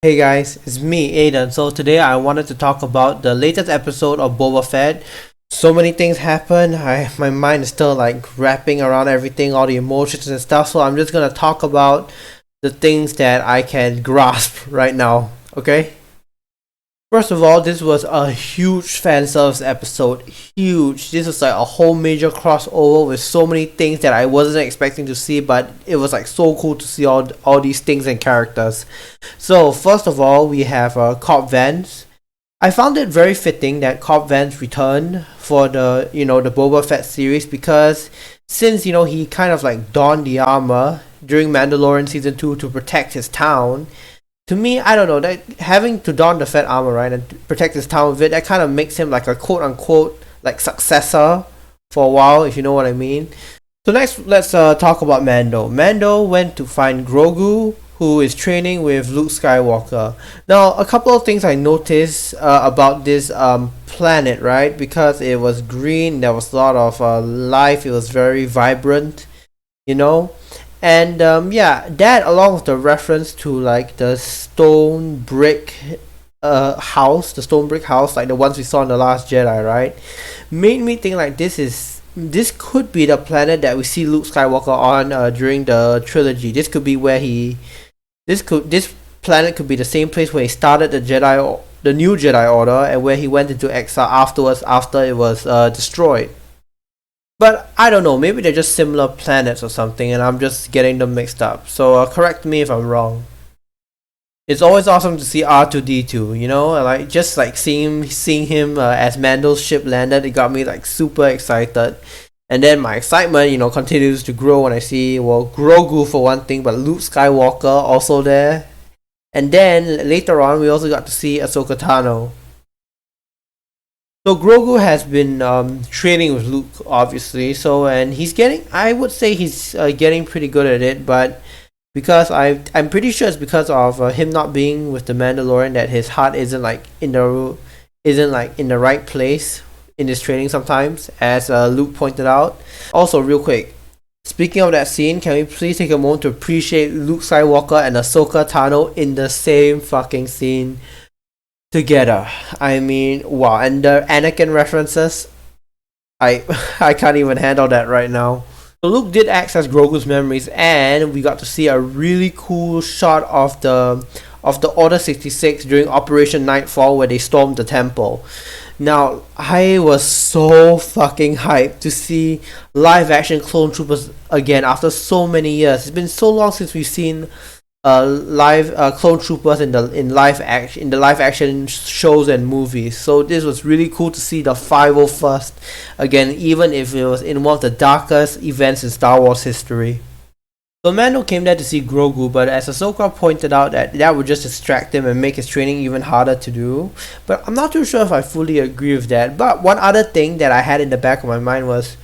Hey guys, it's me, Aiden. So today I wanted to talk about the latest episode of Boba Fett. So many things happen. My mind is still like wrapping around everything, all the emotions and stuff. So I'm just gonna talk about the things that I can grasp right now. Okay. First of all, this was a huge fan service episode. Huge. This was like a whole major crossover with so many things that I wasn't expecting to see, but it was like so cool to see all these things and characters. So first of all, we have Cobb Vanth. I found it very fitting that Cobb Vanth returned for the Boba Fett series because since he kind of like donned the armor during Mandalorian season 2 to protect his town. To me, I don't know, that having to don the Fett armor, right, and protect his town with it, that kind of makes him like a quote unquote like successor for a while, if you know what I mean. So next, let's talk about Mando. Mando went to find Grogu, who is training with Luke Skywalker. Now, a couple of things I noticed about this planet, right? Because it was green, there was a lot of life, it was very vibrant, you know. And yeah, that along with the reference to like the stone brick house, the stone brick house, like the ones we saw in The Last Jedi, right? Made me think like this could be the planet that we see Luke Skywalker on during the trilogy. This could be where this planet could be the same place where he started the new Jedi Order, and where he went into exile afterwards after it was destroyed. But I don't know, maybe they're just similar planets or something, and I'm just getting them mixed up. So correct me if I'm wrong. It's always awesome to see R2D2, like just like seeing him as Mando's ship landed, it got me like super excited. And then my excitement, continues to grow when I see, well, Grogu for one thing, but Luke Skywalker also there. And then later on, we also got to see Ahsoka Tano. So Grogu has been training with Luke, obviously. And I would say he's getting pretty good at it. But because I'm pretty sure it's because of him not being with the Mandalorian that his heart isn't in the right place in his training sometimes, as Luke pointed out. Also, real quick, speaking of that scene, can we please take a moment to appreciate Luke Skywalker and Ahsoka Tano in the same fucking scene together? I mean, wow. And the Anakin references, I I can't even handle that right now. So Luke did access Grogu's memories, and we got to see a really cool shot of the Order 66 during Operation Nightfall, where they stormed the temple. Now, I was so fucking hyped to see live action clone troopers again after so many years. It's been so long since we've seen live clone troopers in the live action shows and movies. So this was really cool to see the 501st again, even if it was in one of the darkest events in Star Wars history. So Mando came there to see Grogu, but as Ahsoka pointed out, that would just distract him and make his training even harder to do. But I'm not too sure if I fully agree with that. But one other thing that I had in the back of my mind was,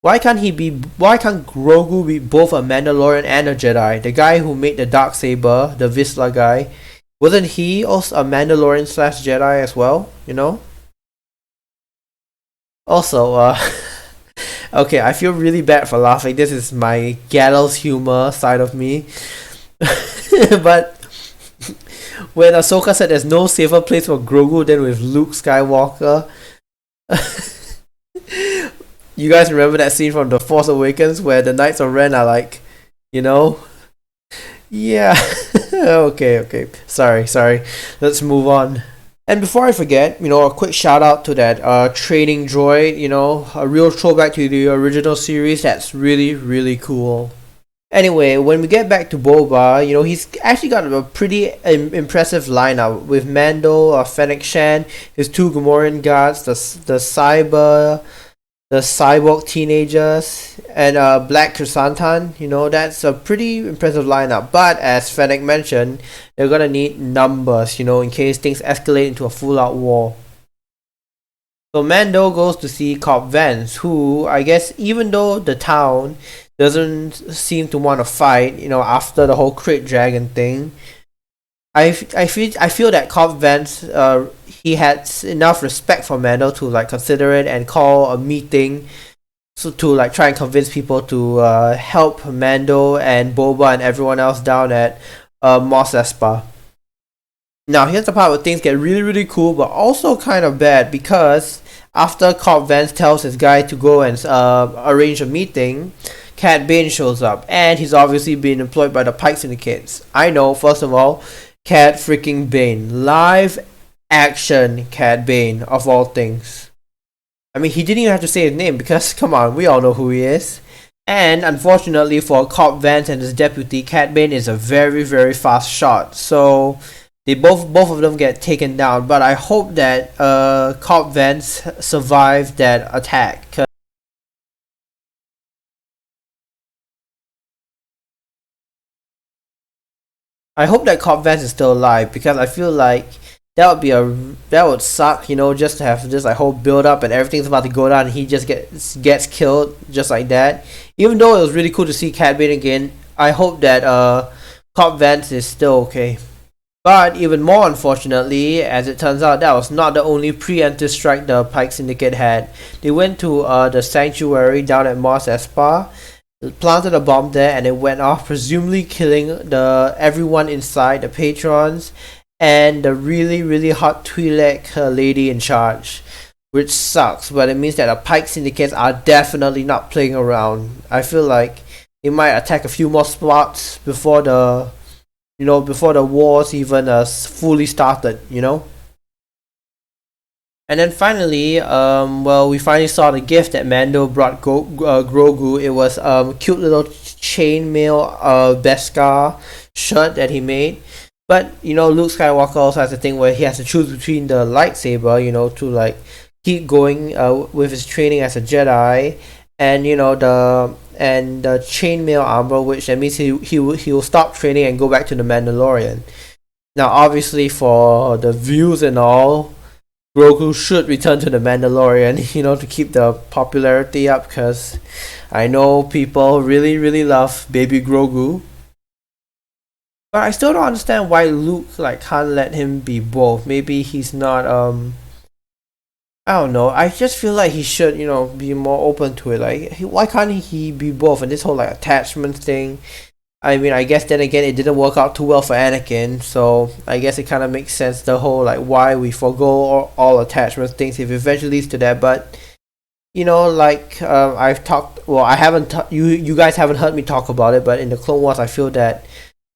why can't Grogu be both a Mandalorian and a Jedi? The guy who made the Darksaber, the Vizsla guy, wasn't he also a Mandalorian slash Jedi as well? Also, okay, I feel really bad for laughing. This is my gallows humor side of me. But when Ahsoka said there's no safer place for Grogu than with Luke Skywalker, you guys remember that scene from The Force Awakens where the Knights of Ren are like, you know? Yeah. Okay. Sorry. Let's move on. And before I forget, a quick shout out to that training droid, a real throwback to the original series. That's really, really cool. Anyway, when we get back to Boba, he's actually got a pretty impressive lineup with Mando, Fennec Shan, his two Gamorrean guards, the cyborg teenagers, and Black Chrysanthemum. That's a pretty impressive lineup. But as Fennec mentioned, they're gonna need numbers, in case things escalate into a full-out war. So Mando goes to see Cobb Vanth, who, I guess, even though the town doesn't seem to want to fight, after the whole crate dragon thing, I feel that Cobb Vanth he had enough respect for Mando to like consider it and call a meeting, so to like try and convince people to help Mando and Boba and everyone else down at Mos Espa. Now here's the part where things get really cool, but also kind of bad because after Cobb Vance tells his guy to go and arrange a meeting, Cad Bane shows up, and he's obviously being employed by the Pike Syndicates. I know, first of all, Cad freaking Bane, live action Cad Bane of all things. I mean, he didn't even have to say his name because, come on, we all know who he is. And unfortunately for Cobb Vance and his deputy, Cad Bane is a very fast shot. So they both of them get taken down. But I hope that Cobb Vance survived that attack. I hope that Cobb Vance is still alive because I feel like that would suck, you know, just to have this like whole build up and everything's about to go down and he just gets killed just like that. Even though it was really cool to see Cad Bane again, I hope that Cobb Vance is still okay. But even more unfortunately, as it turns out, that was not the only preemptive strike the Pike Syndicate had. They went to the sanctuary down at Mos Espa, planted a bomb there, and it went off, presumably killing everyone inside, the patrons, and the really hot Twi'lek lady in charge, which sucks. But it means that the Pike Syndicates are definitely not playing around. I feel like they might attack a few more spots before the wars even fully started, you know. And then finally, we finally saw the gift that Mando brought Grogu. It was cute little chainmail Beskar shirt that he made. But you know, Luke Skywalker also has a thing where he has to choose between the lightsaber, you know, to like keep going with his training as a Jedi, and you know the chainmail armor, which that means he will stop training and go back to the Mandalorian. Now, obviously, for the views and all, Grogu should return to the Mandalorian, you know, to keep the popularity up, because I know people really love baby Grogu. But I still don't understand why Luke like can't let him be both. Maybe he's not I don't know. I just feel like he should, you know, be more open to it. Like, why can't he be both? And this whole like attachment thing. I mean, I guess then again, it didn't work out too well for Anakin, so I guess it kind of makes sense, the whole like why we forgo all attachment things if it eventually leads to that. But you know, like I've talked. Well, I haven't. You guys haven't heard me talk about it, but in the Clone Wars, I feel that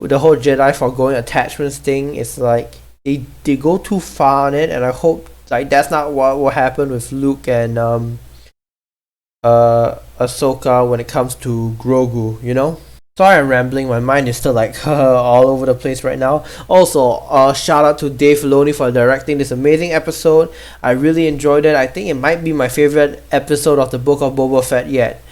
with the whole Jedi forgoing attachments thing, it's like they go too far on it, and I hope like that's not what will happen with Luke and Ahsoka when it comes to Grogu, you know. Sorry I'm rambling, my mind is still like all over the place right now. Also, shout out to Dave Filoni for directing this amazing episode. I really enjoyed it. I think it might be my favorite episode of the Book of Boba Fett yet.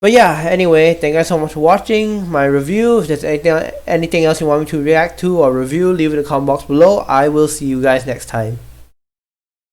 But yeah, anyway, thank you guys so much for watching my review. If there's anything else you want me to react to or review, leave it in the comment box below. I will see you guys next time.